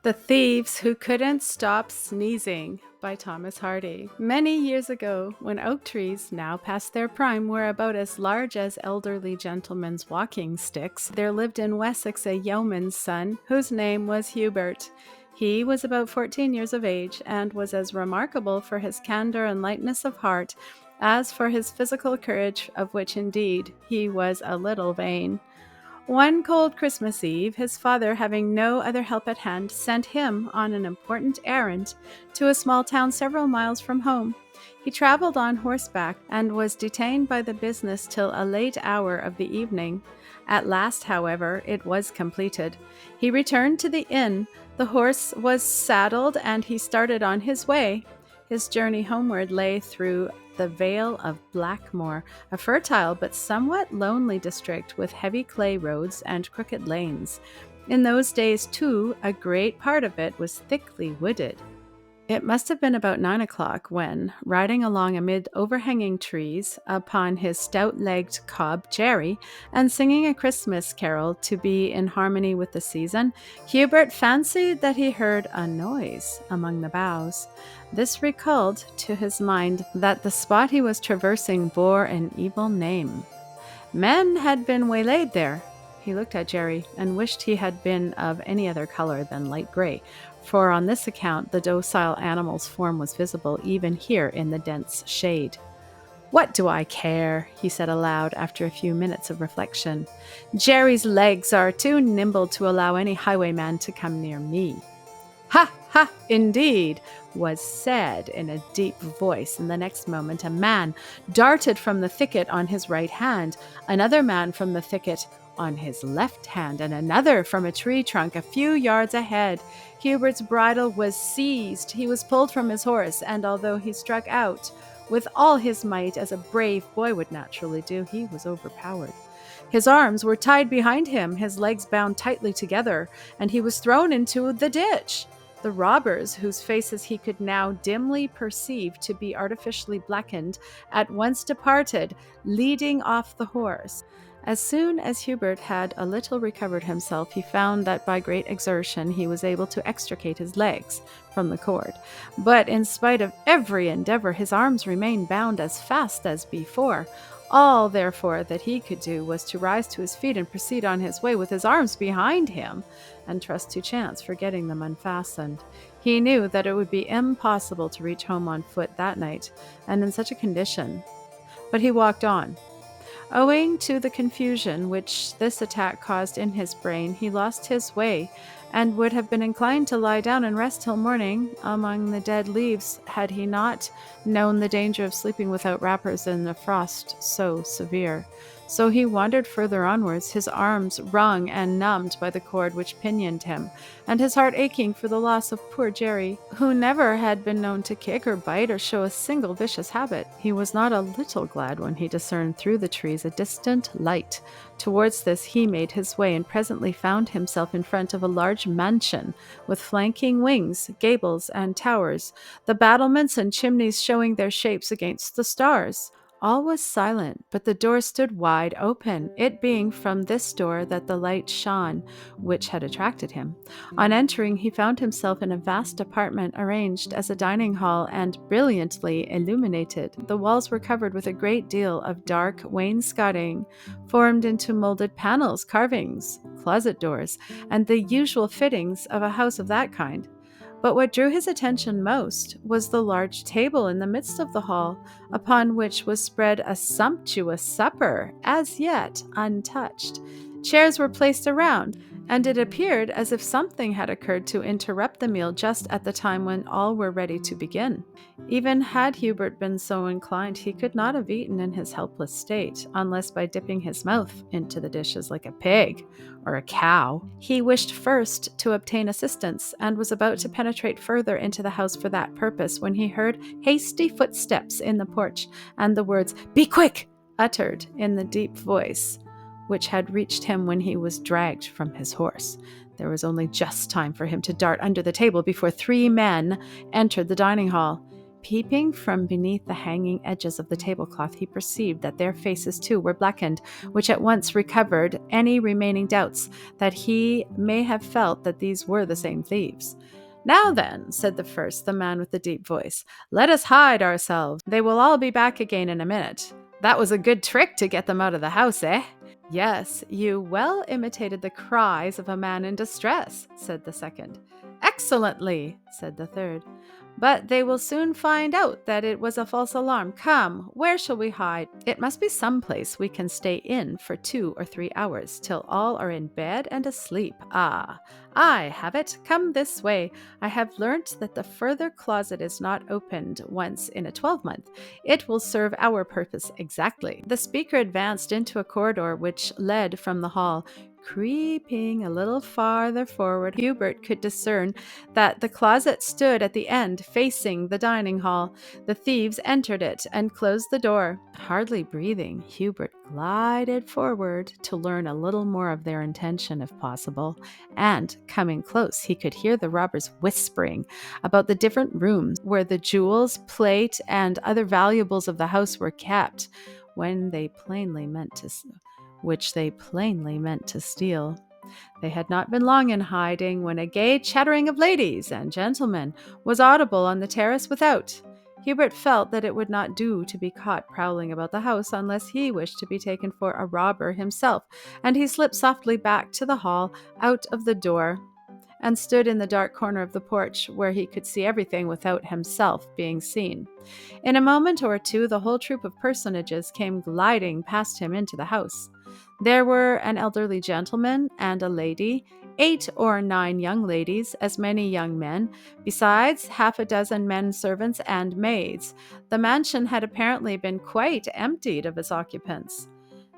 The Thieves Who Couldn't Stop Sneezing by Thomas Hardy. Many years ago, when oak trees, now past their prime, were about as large as elderly gentlemen's walking sticks, there lived in Wessex a yeoman's son, whose name was Hubert. He was about 14 years of age, and was as remarkable for his candour and lightness of heart as for his physical courage, of which indeed he was a little vain. One cold Christmas Eve, his father, having no other help at hand, sent him on an important errand to a small town several miles from home. He travelled on horseback, and was detained by the business till a late hour of the evening. At last, however, it was completed. He returned to the inn, the horse was saddled, and he started on his way. His journey homeward lay through the Vale of Blackmore, a fertile but somewhat lonely district with heavy clay roads and crooked lanes. In those days, too, a great part of it was thickly wooded. It must have been about 9 o'clock when, riding along amid overhanging trees upon his stout-legged cob Jerry, and singing a Christmas carol to be in harmony with the season, Hubert fancied that he heard a noise among the boughs. This recalled to his mind that the spot he was traversing bore an evil name. Men had been waylaid there. He looked at Jerry and wished he had been of any other color than light gray, for on this account the docile animal's form was visible even here in the dense shade. "What do I care?" he said aloud after a few minutes of reflection. "Jerry's legs are too nimble to allow any highwayman to come near me." "Ha, ha, indeed," was said in a deep voice, and the next moment a man darted from the thicket on his right hand, another man from the thicket on his left hand, and another from a tree trunk a few yards ahead. Hubert's bridle was seized, he was pulled from his horse, and although he struck out with all his might, as a brave boy would naturally do, he was overpowered. His arms were tied behind him, his legs bound tightly together, and he was thrown into the ditch. The robbers, whose faces he could now dimly perceive to be artificially blackened, at once departed, leading off the horse. As soon as Hubert had a little recovered himself, he found that by great exertion he was able to extricate his legs from the cord. But in spite of every endeavour, his arms remained bound as fast as before. All, therefore, that he could do was to rise to his feet and proceed on his way with his arms behind him, and trust to chance for getting them unfastened. He knew that it would be impossible to reach home on foot that night, and in such a condition. But he walked on. Owing to the confusion which this attack caused in his brain, he lost his way, and would have been inclined to lie down and rest till morning among the dead leaves, had he not known the danger of sleeping without wrappers in a frost so severe. So he wandered further onwards, his arms wrung and numbed by the cord which pinioned him, and his heart aching for the loss of poor Jerry, who never had been known to kick or bite or show a single vicious habit. He was not a little glad when he discerned through the trees a distant light. Towards this he made his way, and presently found himself in front of a large mansion with flanking wings, gables, and towers, the battlements and chimneys showing their shapes against the stars. All was silent, but the door stood wide open, it being from this door that the light shone which had attracted him. On entering, he found himself in a vast apartment arranged as a dining hall and brilliantly illuminated. The walls were covered with a great deal of dark wainscoting, formed into molded panels, carvings, closet doors, and the usual fittings of a house of that kind. But what drew his attention most was the large table in the midst of the hall, upon which was spread a sumptuous supper, as yet untouched. Chairs were placed around, and it appeared as if something had occurred to interrupt the meal just at the time when all were ready to begin. Even had Hubert been so inclined, he could not have eaten in his helpless state, unless by dipping his mouth into the dishes like a pig or a cow. He wished first to obtain assistance, and was about to penetrate further into the house for that purpose, when he heard hasty footsteps in the porch, and the words, "Be quick!" uttered in the deep voice which had reached him when he was dragged from his horse. There was only just time for him to dart under the table before 3 men entered the dining hall. Peeping from beneath the hanging edges of the tablecloth, he perceived that their faces too were blackened, which at once recovered any remaining doubts that he may have felt that these were the same thieves. "Now then," said the first, the man with the deep voice, "let us hide ourselves. They will all be back again in a minute. That was a good trick to get them out of the house, eh?" "Yes, you well imitated the cries of a man in distress," said the second. "Excellently," said the third. "But they will soon find out that it was a false alarm. Come, where shall we hide? It must be some place we can stay in for 2 or 3 hours, till all are in bed and asleep. Ah, I have it. Come this way. I have learnt that the further closet is not opened once in a 12-month. It will serve our purpose exactly." The speaker advanced into a corridor which led from the hall. Creeping a little farther forward, Hubert could discern that the closet stood at the end, facing the dining hall. The thieves entered it and closed the door. Hardly breathing, Hubert glided forward to learn a little more of their intention, if possible, and, coming close, he could hear the robbers whispering about the different rooms where the jewels, plate, and other valuables of the house were kept, which they plainly meant to steal. They had not been long in hiding when a gay chattering of ladies and gentlemen was audible on the terrace without. Hubert felt that it would not do to be caught prowling about the house unless he wished to be taken for a robber himself, and he slipped softly back to the hall, out of the door, and stood in the dark corner of the porch where he could see everything without himself being seen. In a moment or two, the whole troop of personages came gliding past him into the house. There were an elderly gentleman and a lady, 8 or 9 young ladies, as many young men, besides half a dozen men servants and maids. The mansion had apparently been quite emptied of its occupants.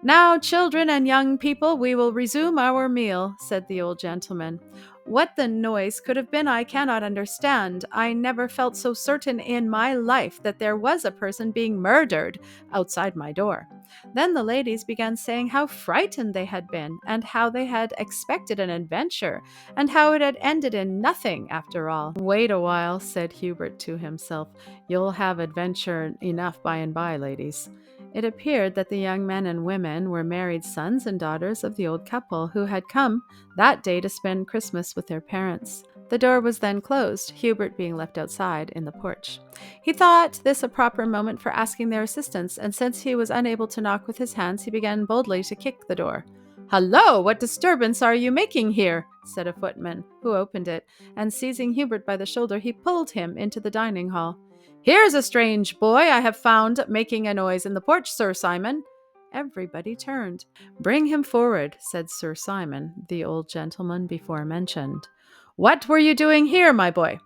"Now, children and young people, we will resume our meal," said the old gentleman. "What the noise could have been, I cannot understand. I never felt so certain in my life that there was a person being murdered outside my door." Then the ladies began saying how frightened they had been, and how they had expected an adventure, and how it had ended in nothing after all. "Wait a while," said Hubert to himself. "You'll have adventure enough by and by, ladies." It appeared that the young men and women were married sons and daughters of the old couple who had come that day to spend Christmas with their parents. The door was then closed, Hubert being left outside in the porch. He thought this a proper moment for asking their assistance, and since he was unable to knock with his hands, he began boldly to kick the door. "Hullo! What disturbance are you making here?" said a footman, who opened it, and seizing Hubert by the shoulder, he pulled him into the dining hall. "Here's a strange boy I have found making a noise in the porch, Sir Simon." Everybody turned. "Bring him forward," said Sir Simon, the old gentleman before mentioned. "What were you doing here, my boy?"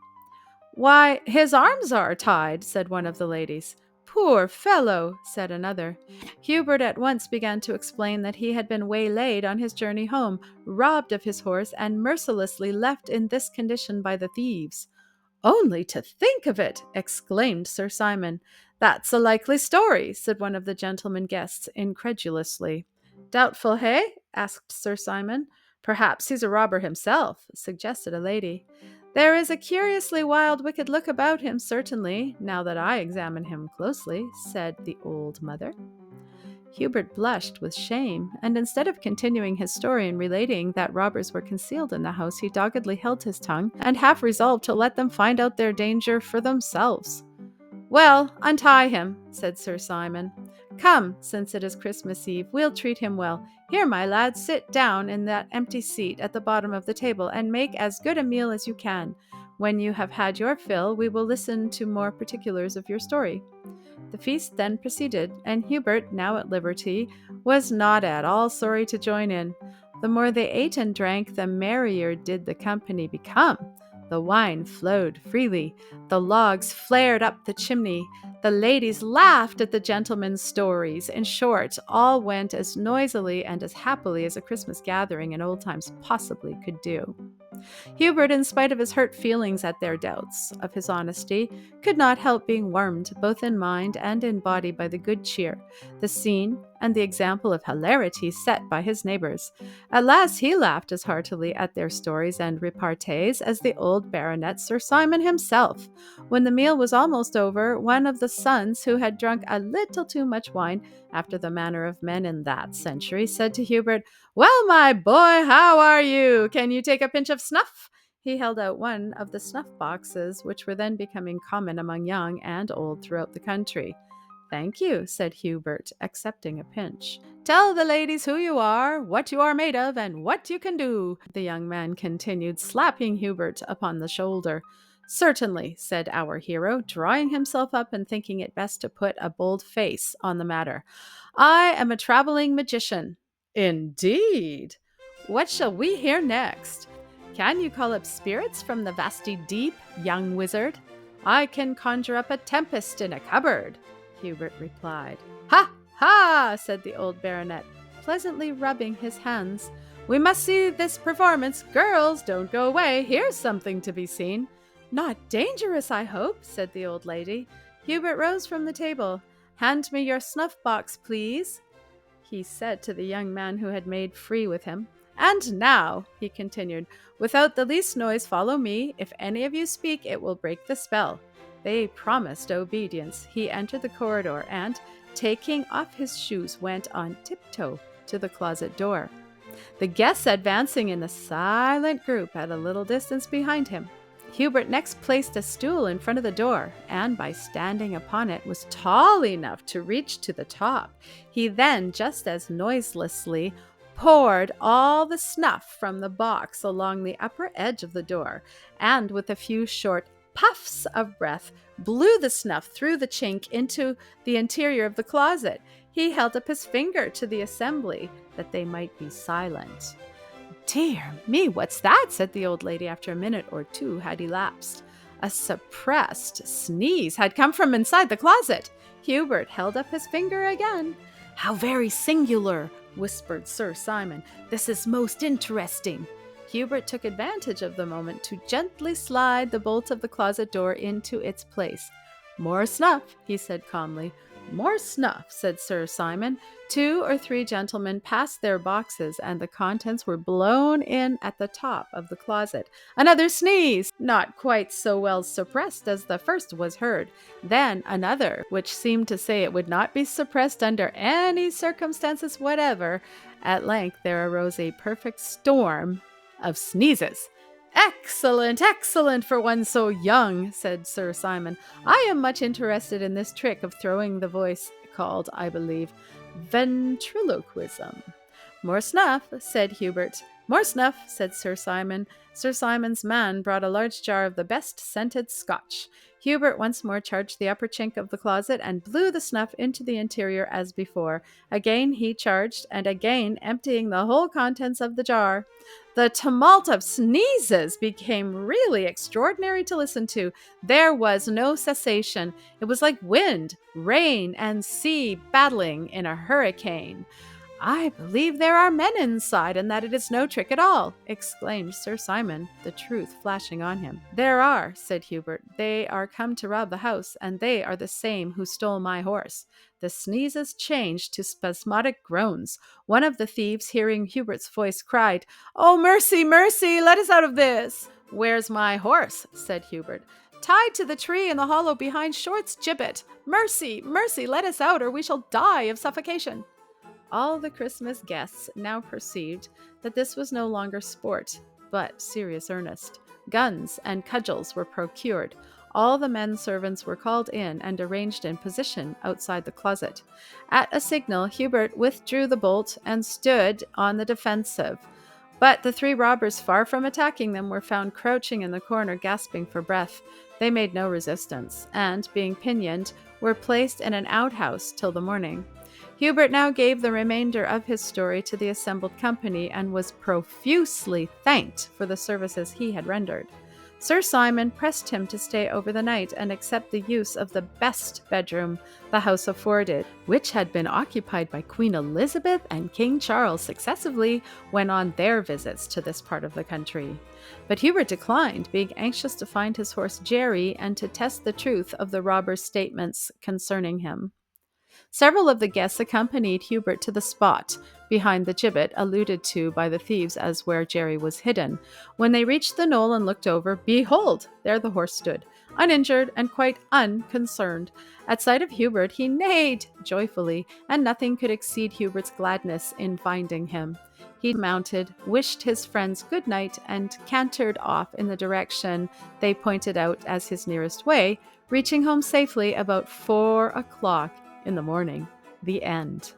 "Why, his arms are tied," said one of the ladies. "Poor fellow," said another. Hubert at once began to explain that he had been waylaid on his journey home, robbed of his horse, and mercilessly left in this condition by the thieves. "Only to think of it!" exclaimed Sir Simon. "That's a likely story," said one of the gentlemen guests incredulously. "Doubtful, hey?" asked Sir Simon. "Perhaps he's a robber himself," suggested a lady. "There is a curiously wild, wicked look about him, certainly, now that I examine him closely," said the old mother. Hubert blushed with shame, and instead of continuing his story and relating that robbers were concealed in the house, he doggedly held his tongue, and half resolved to let them find out their danger for themselves. "Well, untie him," said Sir Simon. "Come, since it is Christmas Eve, we'll treat him well. Here, my lad, sit down in that empty seat at the bottom of the table, and make as good a meal as you can. When you have had your fill, we will listen to more particulars of your story." The feast then proceeded, and Hubert, now at liberty, was not at all sorry to join in. The more they ate and drank, the merrier did the company become. The wine flowed freely, the logs flared up the chimney, the ladies laughed at the gentlemen's stories. In short, all went as noisily and as happily as a Christmas gathering in old times possibly could do. Hubert, in spite of his hurt feelings at their doubts of his honesty, could not help being warmed both in mind and in body by the good cheer, the scene, and the example of hilarity set by his neighbours. At last he laughed as heartily at their stories and repartees as the old baronet Sir Simon himself. When the meal was almost over, one of the sons, who had drunk a little too much wine, after the manner of men in that century, said to Hubert, "Well, my boy, how are you? Can you take a pinch of snuff?" He held out one of the snuff boxes, which were then becoming common among young and old throughout the country. "Thank you," said Hubert, accepting a pinch. "Tell the ladies who you are, what you are made of, and what you can do," the young man continued, slapping Hubert upon the shoulder. "Certainly," said our hero, drawing himself up and thinking it best to put a bold face on the matter. "I am a travelling magician." "Indeed! What shall we hear next?" "Can you call up spirits from the vasty deep, young wizard?" "I can conjure up a tempest in a cupboard," Hubert replied. "Ha! ha!" said the old baronet, pleasantly rubbing his hands. "We must see this performance. Girls, don't go away. Here's something to be seen." "Not dangerous, I hope," said the old lady. Hubert rose from the table. "Hand me your snuff-box, please," he said to the young man who had made free with him. "And now," he continued, "without the least noise follow me. If any of you speak, it will break the spell." They promised obedience. He entered the corridor and, taking off his shoes, went on tiptoe to the closet door, the guests advancing in a silent group at a little distance behind him. Hubert next placed a stool in front of the door, and by standing upon it was tall enough to reach to the top. He then, just as noiselessly, poured all the snuff from the box along the upper edge of the door, and with a few short puffs of breath, blew the snuff through the chink into the interior of the closet. He held up his finger to the assembly that they might be silent. "Dear me, what's that?" said the old lady after a minute or two had elapsed. A suppressed sneeze had come from inside the closet. Hubert held up his finger again. "How very singular," whispered Sir Simon. "This is most interesting." Hubert took advantage of the moment to gently slide the bolt of the closet door into its place. "More snuff," he said calmly. "More snuff," said Sir Simon. 2 or 3 gentlemen passed their boxes, and the contents were blown in at the top of the closet. Another sneeze, not quite so well suppressed as the first, was heard. Then another, which seemed to say it would not be suppressed under any circumstances whatever. At length there arose a perfect storm of sneezes. "Excellent, excellent for one so young," said Sir Simon. "I am much interested in this trick of throwing the voice, called, I believe, ventriloquism." "More snuff," said Hubert. "More snuff," said Sir Simon. Sir Simon's man brought a large jar of the best scented Scotch. Hubert once more charged the upper chink of the closet and blew the snuff into the interior as before. Again he charged, and again emptying the whole contents of the jar. The tumult of sneezes became really extraordinary to listen to. There was no cessation. It was like wind, rain, and sea battling in a hurricane. "I believe there are men inside, and that it is no trick at all," exclaimed Sir Simon, the truth flashing on him. "There are," said Hubert. "They are come to rob the house, and they are the same who stole my horse." The sneezes changed to spasmodic groans. One of the thieves, hearing Hubert's voice, cried, "Oh, mercy, mercy, let us out of this!" "Where's my horse?" said Hubert. "Tied to the tree in the hollow behind Short's gibbet. Mercy, mercy, let us out, or we shall die of suffocation." All the Christmas guests now perceived that this was no longer sport, but serious earnest. Guns and cudgels were procured. All the men servants were called in and arranged in position outside the closet. At a signal, Hubert withdrew the bolt and stood on the defensive. But the 3 robbers, far from attacking them, were found crouching in the corner, gasping for breath. They made no resistance, and, being pinioned, were placed in an outhouse till the morning. Hubert now gave the remainder of his story to the assembled company, and was profusely thanked for the services he had rendered. Sir Simon pressed him to stay over the night and accept the use of the best bedroom the house afforded, which had been occupied by Queen Elizabeth and King Charles successively when on their visits to this part of the country. But Hubert declined, being anxious to find his horse Jerry and to test the truth of the robbers' statements concerning him. Several of the guests accompanied Hubert to the spot behind the gibbet alluded to by the thieves as where Jerry was hidden. When they reached the knoll and looked over, behold, there the horse stood, uninjured and quite unconcerned. At sight of Hubert, he neighed joyfully, and nothing could exceed Hubert's gladness in finding him. He mounted, wished his friends good night, and cantered off in the direction they pointed out as his nearest way, reaching home safely about 4 o'clock in the morning. The end.